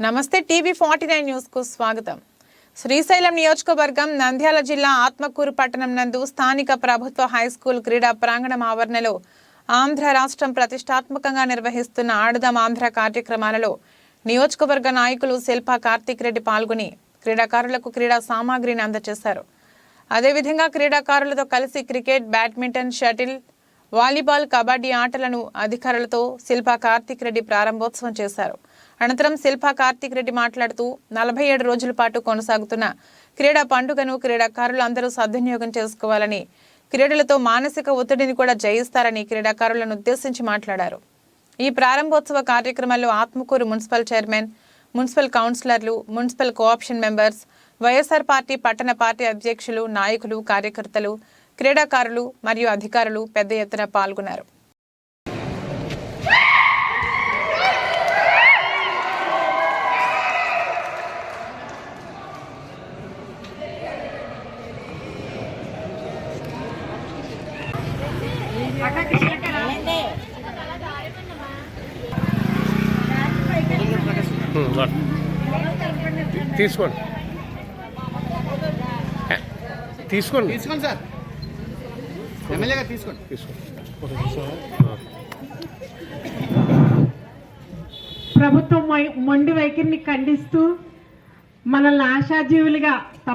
నమస్తే టీవీ49 న్యూస్ కు స్వాగతం. శ్రీశైలం నియోజకవర్గం నంద్యాల జిల్లా ఆత్మకూరు పట్టణం నందు స్థానిక ప్రభుత్వ హైస్కూల్ క్రీడా ప్రాంగణం ఆవరణలో ఆంధ్ర రాష్ట్రం ప్రతిష్టాత్మకంగా నిర్వహిస్తున్న ఆడుదాం ఆంధ్ర కార్యక్రమాలలో నియోజకవర్గ నాయకులు శిల్పా కార్తిక్ రెడ్డి పాల్గొని క్రీడాకారులకు క్రీడా సామాగ్రిని అందజేశారు. అదేవిధంగా క్రీడాకారులతో కలిసి cricket, badminton, shuttle, volleyball, kabaddi ఆటలను అధికారులతో శిల్పా కార్తిక్ రెడ్డి ప్రారంభోత్సవం చేశారు. అనంతరం శిల్పా కార్తిక్ రెడ్డి మాట్లాడుతూ 47 రోజుల పాటు కొనసాగుతున్న క్రీడా పండుగను క్రీడాకారులు అందరూ సద్వినియోగం చేసుకోవాలని, క్రీడలతో మానసిక ఒత్తిడిని కూడా జయిస్తారని క్రీడాకారులను ఉద్దేశించి మాట్లాడారు. ఈ ప్రారంభోత్సవ కార్యక్రమంలో ఆత్మకూరు మున్సిపల్ చైర్మన్, మున్సిపల్ కౌన్సిలర్లు, municipal cooption members, YSR party పట్టణ పార్టీ అధ్యక్షులు, నాయకులు, కార్యకర్తలు, క్రీడాకారులు మరియు అధికారులు పెద్ద ఎత్తున పాల్గొన్నారు. తీసుకోండి తీసుకోండి తీసుకోండి సార్, ఎమ్మెల్యే గారు తీసుకోండి. ప్రభుత్వం మొండి వైఖరిని ఖండిస్తూ మనల్ని ఆశాజీవులుగా